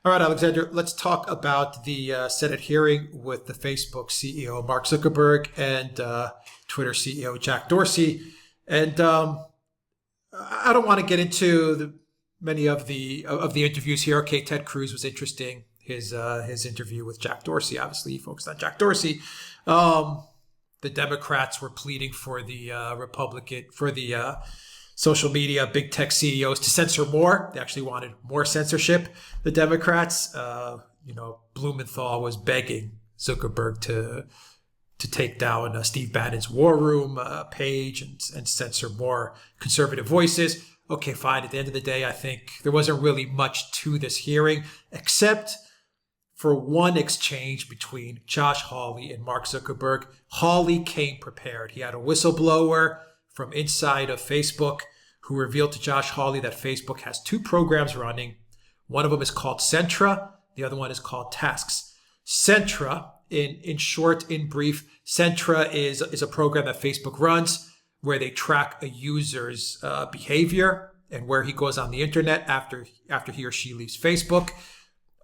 All right, Alexander, let's talk about the Senate hearing with the Facebook CEO, Mark Zuckerberg, and Twitter CEO, Jack Dorsey. And I don't want to get into many of the interviews here. Okay, Ted Cruz was interesting. His interview with Jack Dorsey, obviously, he focused on Jack Dorsey. The Democrats were pleading for the social media, big tech CEOs to censor more. They actually wanted more censorship. The Democrats, Blumenthal was begging Zuckerberg to take down Steve Bannon's War Room page and censor more conservative voices. Okay, fine. At the end of the day, I think there wasn't really much to this hearing, except for one exchange between Josh Hawley and Mark Zuckerberg. Hawley came prepared. He had a whistleblower from inside of Facebook who revealed to Josh Hawley that Facebook has two programs running. One of them is called Centra. The other one is called Tasks. Centra, in short, in brief, Centra is a program that Facebook runs where they track a user's behavior and where he goes on the internet after he or she leaves Facebook.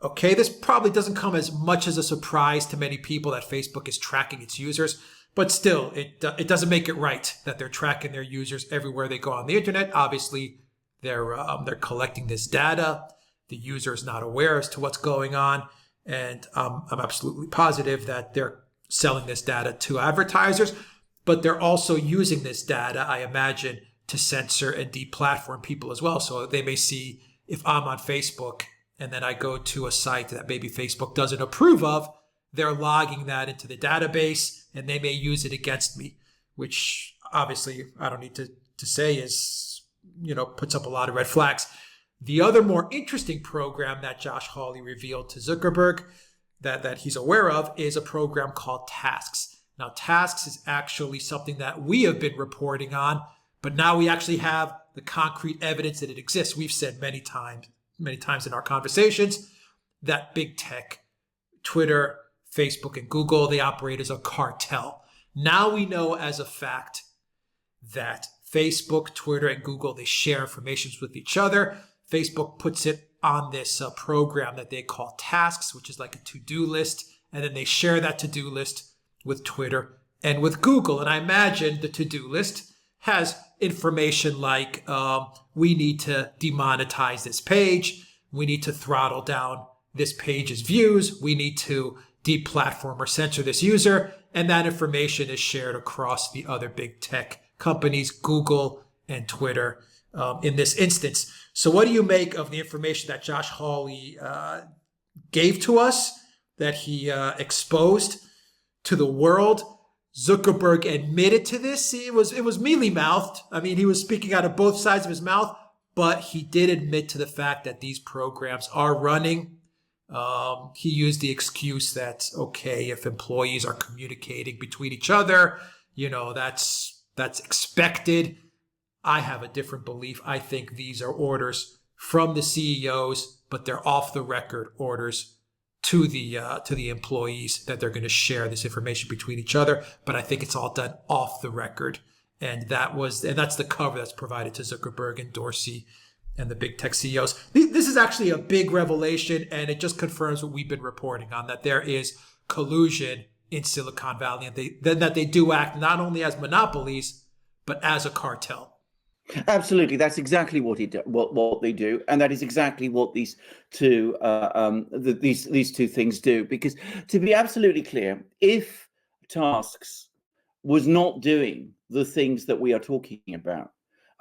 Okay, this probably doesn't come as much as a surprise to many people that Facebook is tracking its users, but still, it doesn't make it right that they're tracking their users everywhere they go on the internet. Obviously, they're collecting this data. The user is not aware as to what's going on, and I'm absolutely positive that they're selling this data to advertisers, but they're also using this data, I imagine, to censor and deplatform people as well. So they may see if I'm on Facebook and then I go to a site that maybe Facebook doesn't approve of, they're logging that into the database and they may use it against me, which obviously I don't need to say is, puts up a lot of red flags. The other more interesting program that Josh Hawley revealed to Zuckerberg that he's aware of is a program called Tasks. Now, Tasks is actually something that we have been reporting on, but now we actually have the concrete evidence that it exists. We've said many times in our conversations that big tech, Twitter, Facebook, and Google, they operate as a cartel. Now we know as a fact that Facebook, Twitter, and Google, they share information with each other. Facebook puts it on this program that they call Tasks, which is like a to-do list. And then they share that to-do list with Twitter and with Google. And I imagine the to-do list has information like we need to demonetize this page. We need to throttle down this page's views. We need to deplatform or censor this user. And that information is shared across the other big tech companies, Google and Twitter in this instance. So what do you make of the information that Josh Hawley gave to us, that he exposed to the world? Zuckerberg admitted to this. It was mealy-mouthed. I mean, he was speaking out of both sides of his mouth, but he did admit to the fact that these programs are running. He used the excuse that, okay, if employees are communicating between each other, that's expected. I have a different belief. I think these are orders from the CEOs, but they're off-the-record orders to the employees that they're going to share this information between each other. But I think it's all done off the record. And that's the cover that's provided to Zuckerberg and Dorsey and the big tech CEOs. This is actually a big revelation, and it just confirms what we've been reporting on, that there is collusion in Silicon Valley, and that they do act not only as monopolies, but as a cartel. Absolutely, that's exactly what they do, and that is exactly what these two these two things do. Because to be absolutely clear, if Tasks was not doing the things that we are talking about,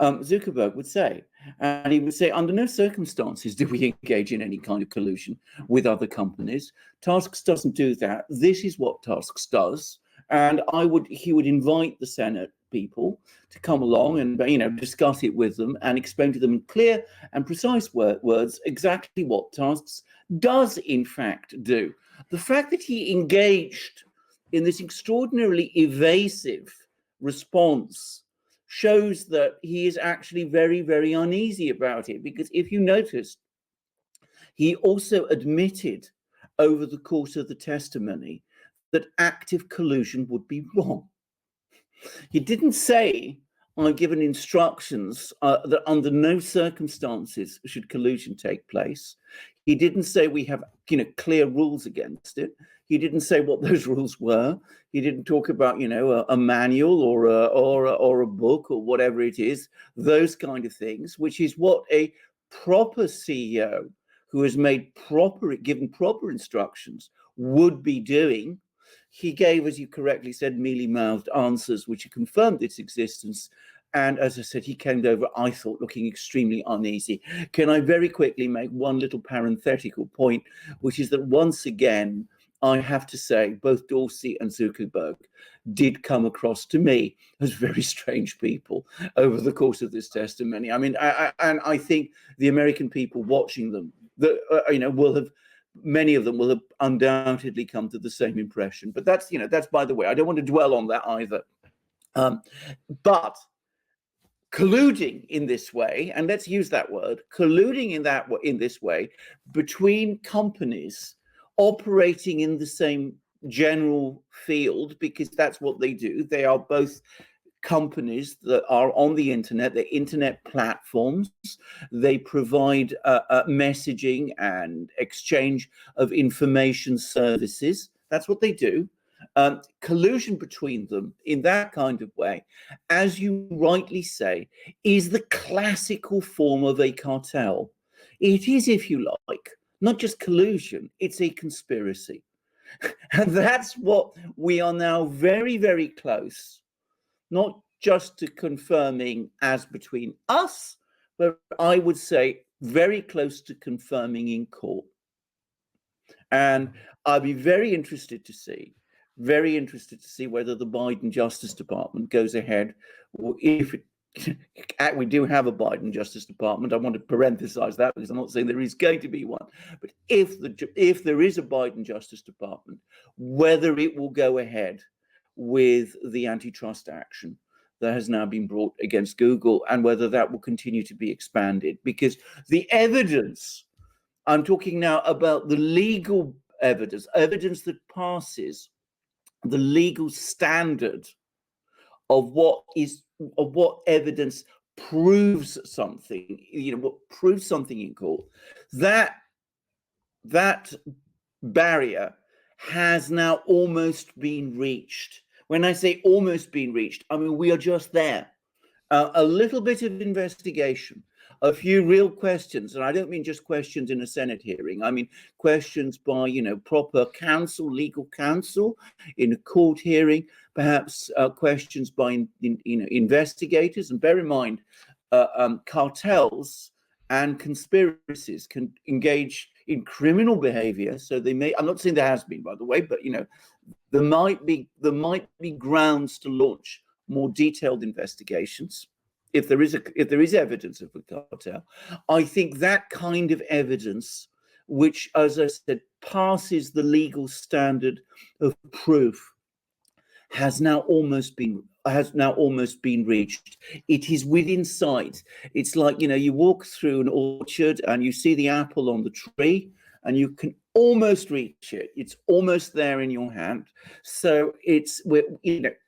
Zuckerberg would say, and he would say, under no circumstances do we engage in any kind of collusion with other companies. Tasks doesn't do that. This is what Tasks does, and he would invite the Senate people to come along and discuss it with them and explain to them in clear and precise words exactly what Tasks does in fact do. The fact that he engaged in this extraordinarily evasive response shows that he is actually very, very uneasy about it, because if you notice, he also admitted over the course of the testimony that active collusion would be wrong. He didn't say, I've given instructions that under no circumstances should collusion take place. He didn't say we have, clear rules against it. He didn't say what those rules were. He didn't talk about, a manual or a book or whatever it is, those kind of things, which is what a proper CEO who has given proper instructions would be doing. He gave, as you correctly said, mealy-mouthed answers which confirmed its existence. And as I said, he came over, I thought, looking extremely uneasy. Can I very quickly make one little parenthetical point, which is that once again, I have to say, both Dorsey and Zuckerberg did come across to me as very strange people over the course of this testimony. I mean, I think the American people watching them, many of them will have undoubtedly come to the same impression. But that's by the way. I don't want to dwell on that either. But colluding in this way, and let's use that word, colluding in this way between companies operating in the same general field, because that's what they do. They are both companies that are on the internet, they're internet platforms. They provide messaging and exchange of information services. That's what they do. Collusion between them in that kind of way, as you rightly say, is the classical form of a cartel. It is, if you like, not just collusion, it's a conspiracy. And that's what we are now very, very close, not just to confirming as between us, but I would say very close to confirming in court. And I'd be very interested to see whether the Biden Justice Department goes ahead, or if we do have a Biden Justice Department. I want to parenthesize that because I'm not saying there is going to be one, but if there is a Biden Justice Department, whether it will go ahead with the antitrust action that has now been brought against Google, and whether that will continue to be expanded, because the evidence, I'm talking now about the legal evidence that passes the legal standard of what evidence proves something, what proves something in court, that barrier has now almost been reached. When I say almost been reached, I mean we are just there. A little bit of investigation, a few real questions, and I don't mean just questions in a Senate hearing. I mean questions by proper counsel, legal counsel, in a court hearing, perhaps questions by investigators. And bear in mind, cartels and conspiracies can engage in criminal behavior. So they may, I'm not saying there has been, by the way, but there might be grounds to launch more detailed investigations if there is evidence of a cartel. I think that kind of evidence, which, as I said, passes the legal standard of proof, has now almost been reached. It is within sight. It's like you walk through an orchard and you see the apple on the tree, and you can almost reach it. It's almost there in your hand. So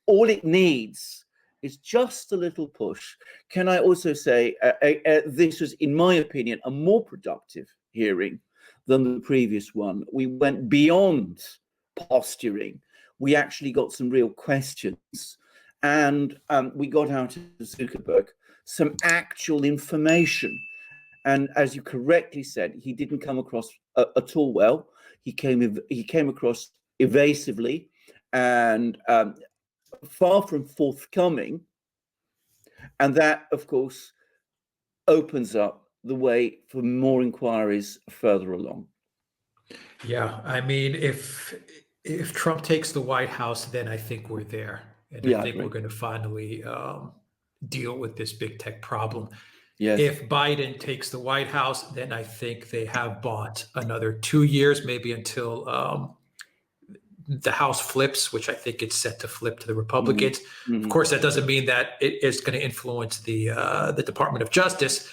all it needs is just a little push. Can I also say this was, in my opinion, a more productive hearing than the previous one. We went beyond posturing. We actually got some real questions, and we got out of Zuckerberg some actual information. And as you correctly said, he didn't come across at all well. He came across evasively and far from forthcoming. And that, of course, opens up the way for more inquiries further along. Yeah, I mean, if Trump takes the White House, then I think we're there, and I think we're going to finally deal with this big tech problem. Yes. If Biden takes the White House, then I think they have bought another 2 years, maybe until the House flips, which I think it's set to flip to the Republicans. Mm-hmm. Of course, that doesn't mean that it is going to influence the Department of Justice.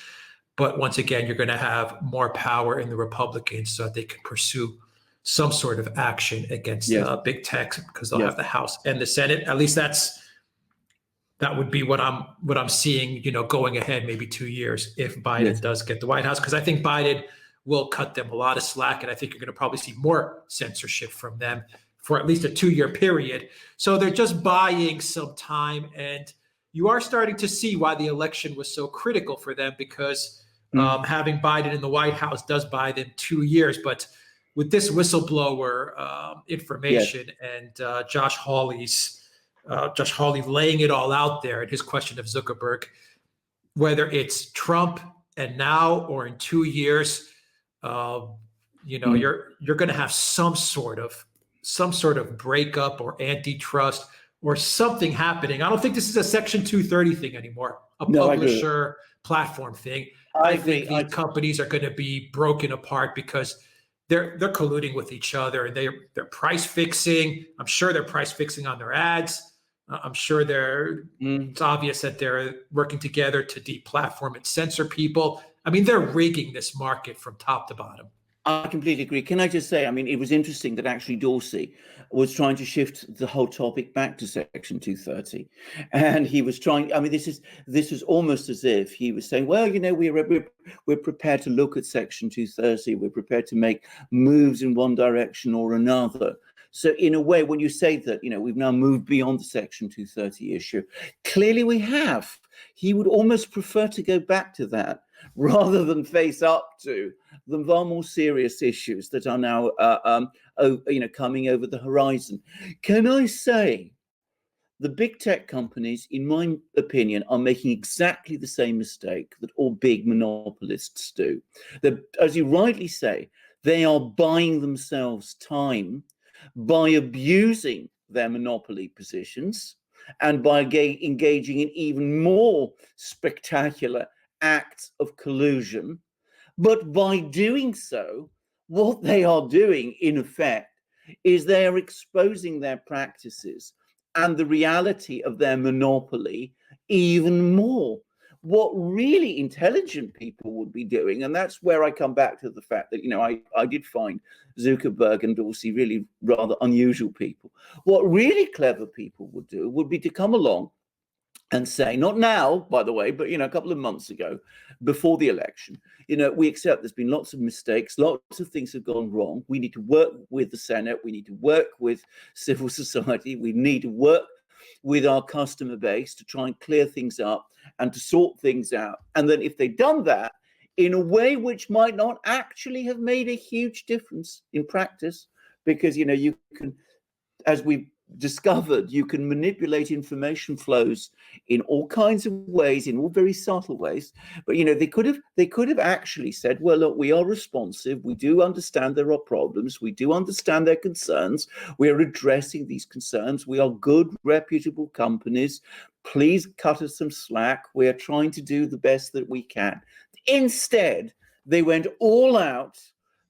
But once again, you're going to have more power in the Republicans so that they can pursue some sort of action against big tech, because they'll have the House and the Senate. At least that would be what I'm seeing, going ahead maybe 2 years if Biden does get the White House, because I think Biden will cut them a lot of slack. And I think you're going to probably see more censorship from them for at least a 2-year period. So they're just buying some time. And you are starting to see why the election was so critical for them, because having Biden in the White House does buy them 2 years. But with this whistleblower information and Josh Hawley laying it all out there and his question of Zuckerberg, whether it's Trump and now or in 2 years, you're going to have some sort of breakup or antitrust or something happening. I don't think this is a Section 230 thing anymore, a publisher platform thing. I think these companies are going to be broken apart because they're colluding with each other, and they're price fixing. I'm sure they're price fixing on their ads. I'm sure it's obvious that they're working together to deplatform and censor people. I mean, they're rigging this market from top to bottom. I completely agree. Can I just say, I mean, it was interesting that actually Dorsey was trying to shift the whole topic back to Section 230. And he was trying, I mean, this is almost as if he was saying, well, we're prepared to look at Section 230. We're prepared to make moves in one direction or another. So in a way, when you say that, we've now moved beyond the Section 230 issue, clearly we have. He would almost prefer to go back to that rather than face up to the far more serious issues that are now, coming over the horizon. Can I say the big tech companies, in my opinion, are making exactly the same mistake that all big monopolists do? That, as you rightly say, they are buying themselves time by abusing their monopoly positions and by engaging in even more spectacular acts of collusion. But by doing so, what they are doing, in effect, is they are exposing their practices and the reality of their monopoly even more. What really intelligent people would be doing, and that's where I come back to the fact that, I did find Zuckerberg and Dorsey really rather unusual people. What really clever people would do would be to come along and say, not now, by the way, but, a couple of months ago, before the election, we accept there's been lots of mistakes, lots of things have gone wrong. We need to work with the Senate. We need to work with civil society. We need to work with our customer base to try and clear things up and to sort things out. And then if they'd done that in a way which might not actually have made a huge difference in practice, because, you can, as we've discovered, you can manipulate information flows in all kinds of ways, in all very subtle ways. But they could have actually said, well, look, we are responsive, we do understand there are problems, we do understand their concerns, we are addressing these concerns, we are good, reputable companies, please cut us some slack, we are trying to do the best that we can. Instead, they went all out.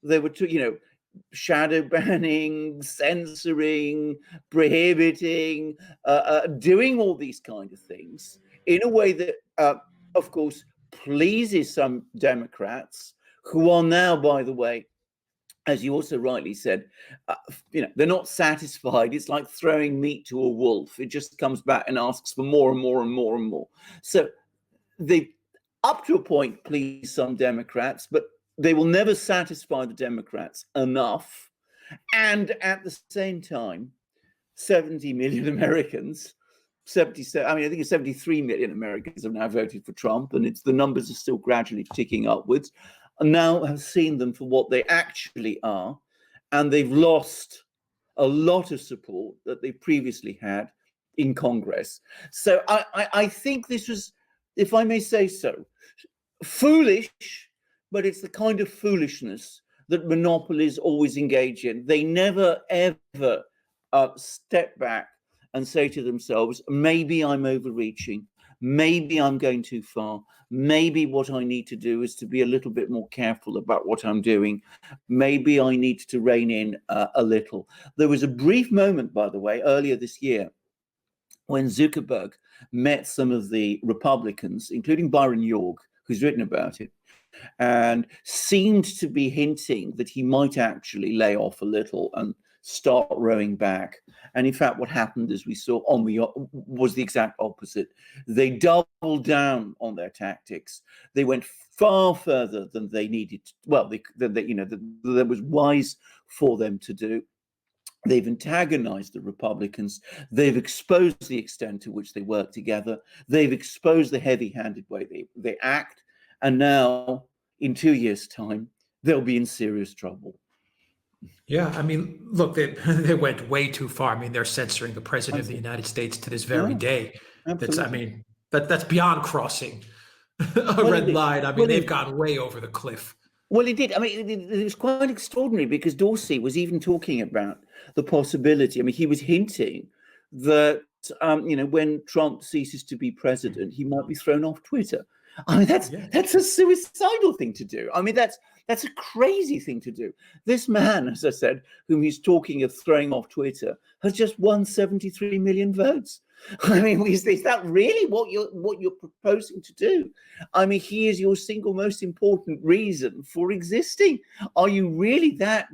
They were shadow banning, censoring, prohibiting, doing all these kind of things in a way that, of course, pleases some Democrats who are now, by the way, as you also rightly said, they're not satisfied. It's like throwing meat to a wolf. It just comes back and asks for more and more and more and more. So they, up to a point, please some Democrats, but they will never satisfy the Democrats enough. And at the same time, 70 million Americans, I think it's 73 million Americans have now voted for Trump, and the numbers are still gradually ticking upwards, and now have seen them for what they actually are. And they've lost a lot of support that they previously had in Congress. So I think this was, if I may say so, foolish, but it's the kind of foolishness that monopolies always engage in. They never, ever step back and say to themselves, maybe I'm overreaching, maybe I'm going too far, maybe what I need to do is to be a little bit more careful about what I'm doing, maybe I need to rein in a little. There was a brief moment, by the way, earlier this year, when Zuckerberg met some of the Republicans, including Byron York, who's written about it, and seemed to be hinting that he might actually lay off a little and start rowing back. And in fact, what happened, as we saw, was the exact opposite. They doubled down on their tactics. They went far further than they needed. That was wise for them to do. They've antagonized the Republicans. They've exposed the extent to which they work together. They've exposed the heavy-handed way they act. And now, in 2 years' time, they'll be in serious trouble. Yeah, I mean, look, they went way too far. I mean, they're censoring the president of the United States to this very day. Absolutely. That's beyond crossing a red line. I mean, they've gone way over the cliff. Well, it did. I mean, it was quite extraordinary because ODYSEE was even talking about the possibility. I mean, he was hinting that, when Trump ceases to be president, he might be thrown off Twitter. I mean, that's a suicidal thing to do. I mean, that's a crazy thing to do. This man, as I said, whom he's talking of throwing off Twitter, has just won 73 million votes. I mean, is that really what you're proposing to do? I mean, he is your single most important reason for existing. Are you really that?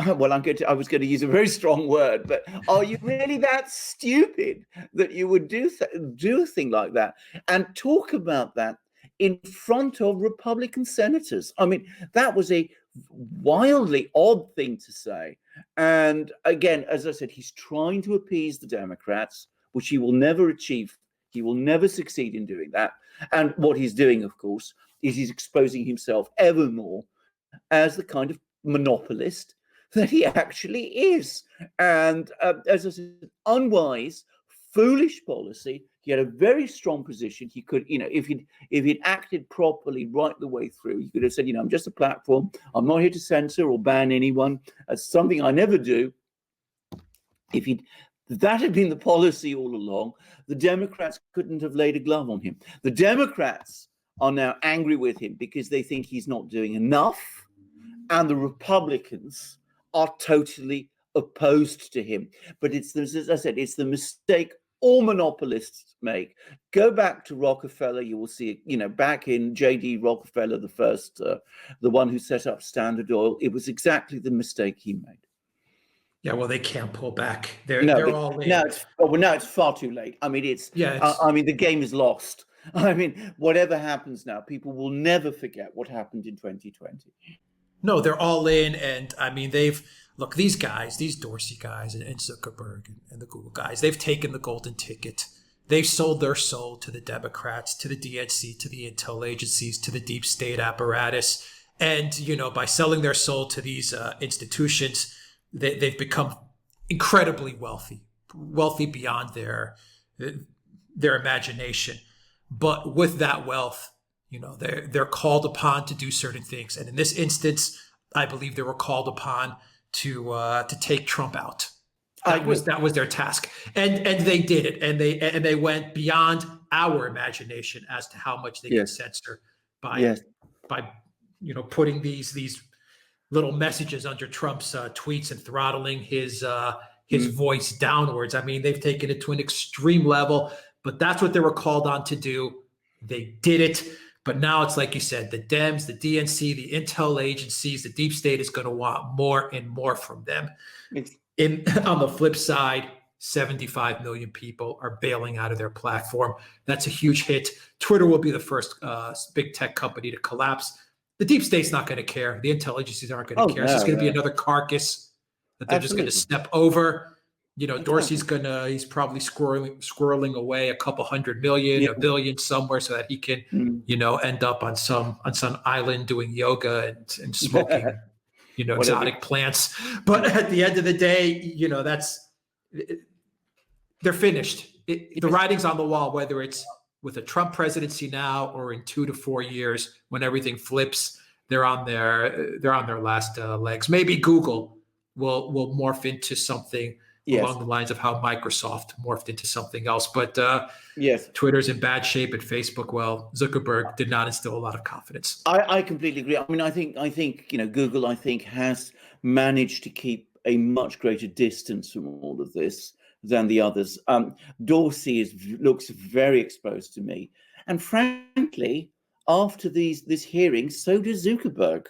Well, I was going to use a very strong word, but are you really that stupid that you would do a thing like that and talk about that in front of Republican senators? I mean, that was a wildly odd thing to say. And again, as I said, he's trying to appease the Democrats, which he will never achieve. He will never succeed in doing that. And what he's doing, of course, is he's exposing himself ever more as the kind of monopolist that he actually is. And as I said, unwise, foolish policy. He had a very strong position. He could, if he'd acted properly right the way through, he could have said, I'm just a platform. I'm not here to censor or ban anyone. That's something I never do. If that had been the policy all along, the Democrats couldn't have laid a glove on him. The Democrats are now angry with him because they think he's not doing enough, and the Republicans are totally opposed to him. But as I said, it's the mistake all monopolists make. Go back to Rockefeller, you will see, back in J.D. Rockefeller, the first, the one who set up Standard Oil, it was exactly the mistake he made. Yeah, well, they can't pull back. They're all in. Now it's far too late. I mean, the game is lost. I mean, whatever happens now, people will never forget what happened in 2020. No, they're all in. And I mean, these guys, these Dorsey guys and Zuckerberg and the Google guys, they've taken the golden ticket. They've sold their soul to the Democrats, to the DNC, to the intel agencies, to the deep state apparatus. And, by selling their soul to these institutions, they've become incredibly wealthy beyond their imagination. But with that wealth, they're called upon to do certain things. And in this instance, I believe they were called upon to take Trump out. That was their task. And they did it. And they went beyond our imagination as to how much they could censor by putting these little messages under Trump's tweets and throttling his voice downwards. I mean, they've taken it to an extreme level, but that's what they were called on to do. They did it. But now it's like you said, the Dems, the DNC, the intel agencies, the deep state is going to want more and more from them. On the flip side, 75 million people are bailing out of their platform. That's a huge hit. Twitter will be the first big tech company to collapse. The deep state's not going to care. The intel agencies aren't going to care. It's just going to be another carcass that they're just going to step over. Dorsey's he's probably squirreling away a couple $100 million, $1 billion somewhere so that he can, end up on some island doing yoga and smoking, exotic plants. But at the end of the day, they're finished. The writing's on the wall, whether it's with a Trump presidency now or in 2 to 4 years when everything flips. They're on their last legs. Maybe Google will morph into something along the lines of how Microsoft morphed into something else. But Twitter's in bad shape, and Facebook, well, Zuckerberg did not instill a lot of confidence. I completely agree. I mean, I think Google, has managed to keep a much greater distance from all of this than the others. Dorsey looks very exposed to me. And frankly, after this hearing, so does Zuckerberg.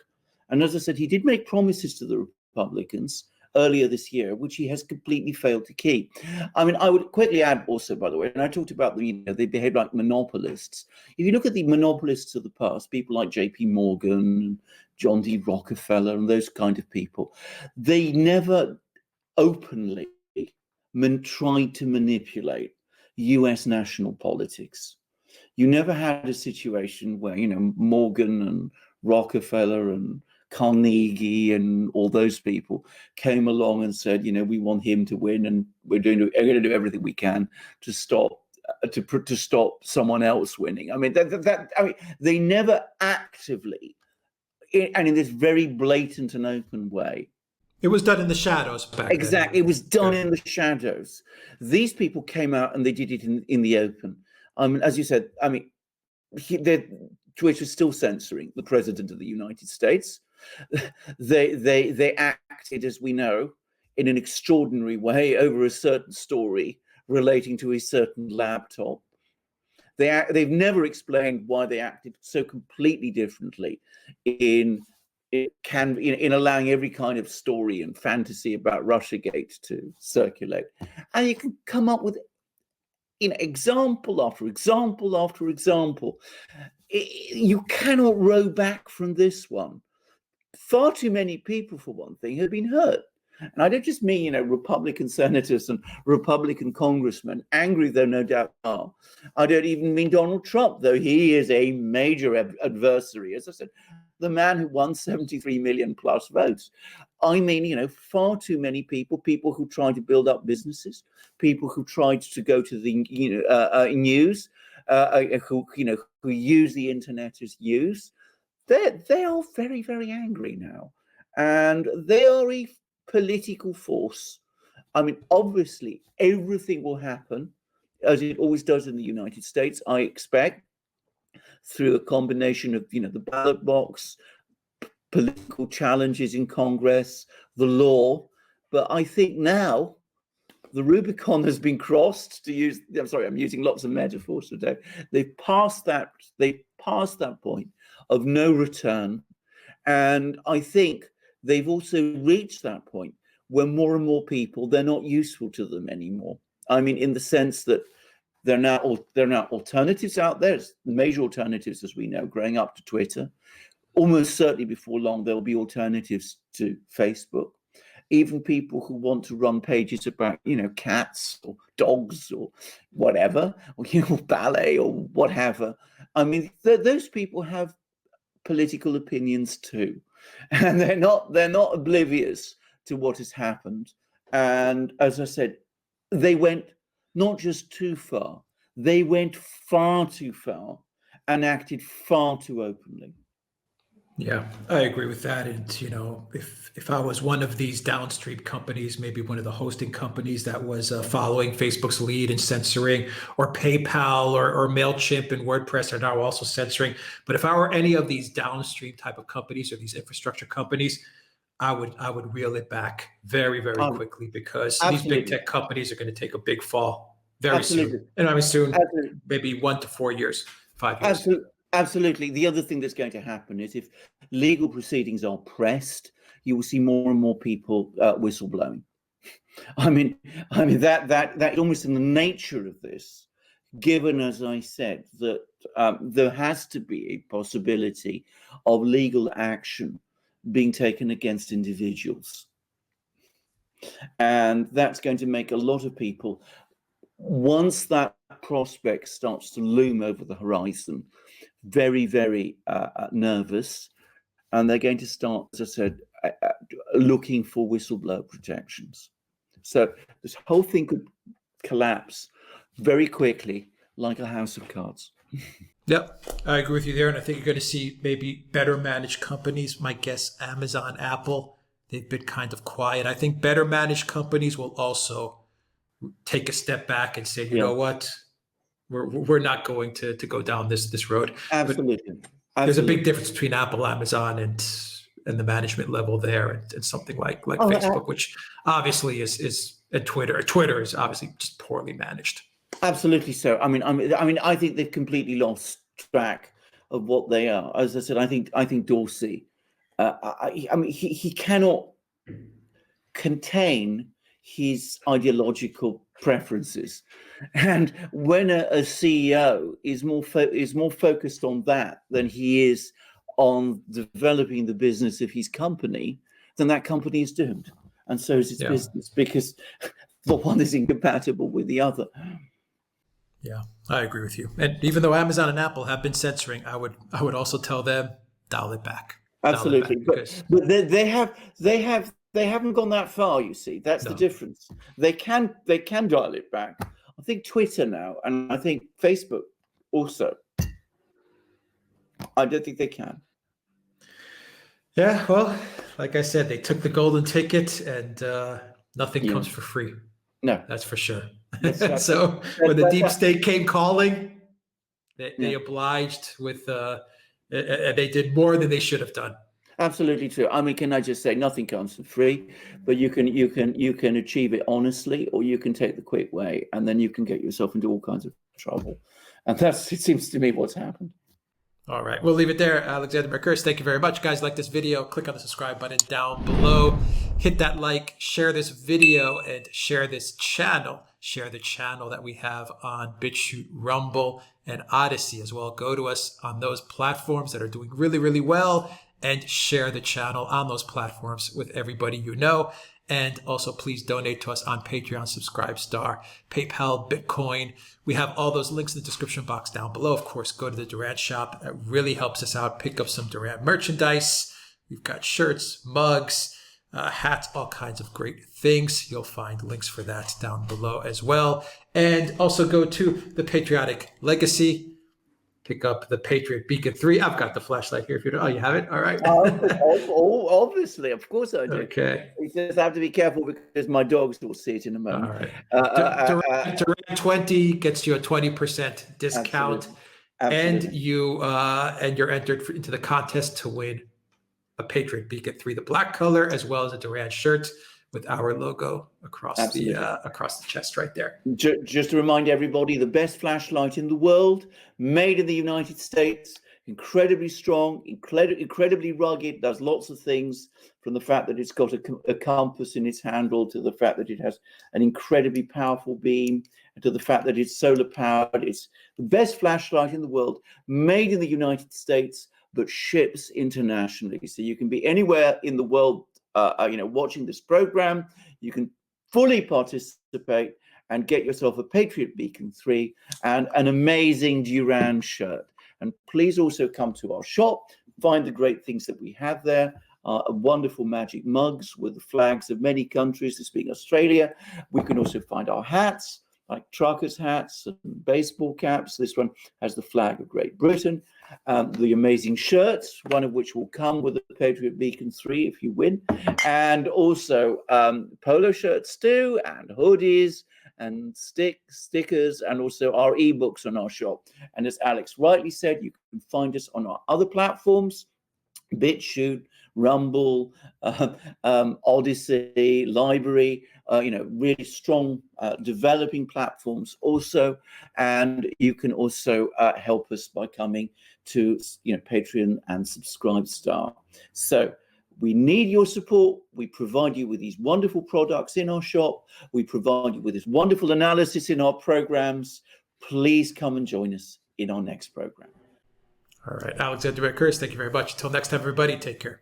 And as I said, he did make promises to the Republicans earlier this year, which he has completely failed to keep. I mean, I would quickly add also, by the way, and I talked about they behave like monopolists. If you look at the monopolists of the past, people like J.P. Morgan, John D. Rockefeller, and those kind of people, they never openly tried to manipulate US national politics. You never had a situation where, Morgan and Rockefeller and Carnegie and all those people came along and said, we want him to win, and we're going to do everything we can to stop someone else winning. I mean, they never actively, and in this very blatant and open way. It was done in the shadows back then. Exactly, it was done in the shadows. These people came out and they did it in the open. As you said, Twitch is still censoring the president of the United States. They acted, as we know, in an extraordinary way over a certain story relating to a certain laptop. They've never explained why they acted so completely differently in allowing every kind of story and fantasy about Russiagate to circulate. And you can come up with example after example after example. You cannot row back from this one. Far too many people, for one thing, have been hurt. And I don't just mean, Republican senators and Republican congressmen, angry though no doubt are. I don't even mean Donald Trump, though he is a major adversary. As I said, the man who won 73 million plus votes. I mean, far too many people who tried to build up businesses, people who tried to go to the news, who use the internet as use. They are very, very angry now, and they are a political force. I mean, obviously, everything will happen, as it always does in the United States, I expect, through a combination of, the ballot box, political challenges in Congress, the law. But I think now the Rubicon has been crossed, I'm using lots of metaphors today. They've passed that point of no return. And I think they've also reached that point where more and more people, they're not useful to them anymore. I mean, in the sense that there are now alternatives out there, major alternatives, as we know, growing up to Twitter. Almost certainly before long, there'll be alternatives to Facebook. Even people who want to run pages about, cats or dogs or whatever, or, ballet or whatever. I mean, those people have political opinions too, and they're not oblivious to what has happened. And as I said, they went not just too far, they went far too far and acted far too openly. Yeah, I agree with that. And, if I was one of these downstream companies, maybe one of the hosting companies that was following Facebook's lead in censoring, or PayPal or MailChimp and WordPress are now also censoring. But if I were any of these downstream type of companies or these infrastructure companies, I would reel it back very, very quickly, because absolutely. These big tech companies are going to take a big fall very Absolutely. soon. And I mean soon, Absolutely. maybe 1 to 4 years, 5 years. Absolutely. The other thing that's going to happen is, if legal proceedings are pressed, you will see more and more people whistleblowing. I mean that almost in the nature of this, given, as I said, that there has to be a possibility of legal action being taken against individuals. And that's going to make a lot of people, once that prospect starts to loom over the horizon, very, very nervous. And they're going to start, as I said, looking for whistleblower protections. So this whole thing could collapse very quickly, like a house of cards. Yep, I agree with you there. And I think you're going to see maybe better managed companies. My guess, Amazon, Apple, they've been kind of quiet. I think better managed companies will also take a step back and say, you know what, we're not going to go down this road. Absolutely. There's a big difference between Apple, Amazon, and the management level there, and something like Facebook, which obviously is and Twitter. Twitter is obviously just poorly managed. Absolutely so. I mean, I think they've completely lost track of what they are. As I said, I think Dorsey. I mean, he cannot contain his ideological preferences. And when a CEO is more focused on that than he is on developing the business of his company, then that company is doomed. And so is its business, because the one is incompatible with the other. Yeah, I agree with you. And even though Amazon and Apple have been censoring, I would also tell them, dial it back. Absolutely. But they haven't gone that far, you see. That's the difference. They can dial it back. I think Twitter now, and I think Facebook also. I don't think they can. Yeah, well, like I said, they took the golden ticket, and nothing comes for free. No, that's for sure. So when the deep state came calling, they obliged with. They did more than they should have done. Absolutely true. I mean, can I just say, nothing comes for free, but you can achieve it honestly, or you can take the quick way, and then you can get yourself into all kinds of trouble. And it seems to me what's happened. All right, we'll leave it there. Alexander Mercouris, thank you very much. Guys, like this video, click on the subscribe button down below. Hit that like, share this video, and share this channel. Share the channel that we have on BitChute, Rumble, and ODYSEE as well. Go to us on those platforms that are doing really, really well, and share the channel on those platforms with everybody you know. And also, please donate to us on Patreon, Subscribestar, PayPal, Bitcoin. We have all those links in the description box down below. Of course, go to the Duran shop. That really helps us out. Pick up some Duran merchandise. We've got shirts, mugs, hats, all kinds of great things. You'll find links for that down below as well. And also go to the Patriotic Legacy. Pick up the Patriot Beacon 3. I've got the flashlight here. If you don't, oh, you have it? All right. Obviously, of course I do. Okay. You just have to be careful because my dogs will see it in a moment. All right. Duran 20 gets you a 20% discount. Absolutely. And you're entered into the contest to win a Patriot Beacon 3, the black color, as well as a Duran shirt with our logo across the chest right there. Just to remind everybody, the best flashlight in the world, made in the United States, incredibly strong, incredibly rugged, does lots of things, from the fact that it's got a compass in its handle, to the fact that it has an incredibly powerful beam, and to the fact that it's solar powered. It's the best flashlight in the world, made in the United States, but ships internationally. So you can be anywhere in the world watching this program. You can fully participate and get yourself a Patriot Beacon 3 and an amazing Duran shirt. And please also come to our shop, find the great things that we have there. Wonderful magic mugs with the flags of many countries, this being Australia. We can also find our hats, like truckers' hats and baseball caps. This one has the flag of Great Britain. The amazing shirts, one of which will come with the Patriot Beacon 3 if you win. And also polo shirts too, and hoodies, and stickers, and also our ebooks on our shop. And as Alex rightly said, you can find us on our other platforms, BitChute, Rumble, ODYSEE, LBRY, really strong developing platforms also. And you can also help us by coming to Patreon and Subscribestar. So we need your support. We provide you with these wonderful products in our shop. We provide you with this wonderful analysis in our programs. Please come and join us in our next program. All right, Alexander Mercouris, thank you very much. Until next time, everybody, take care.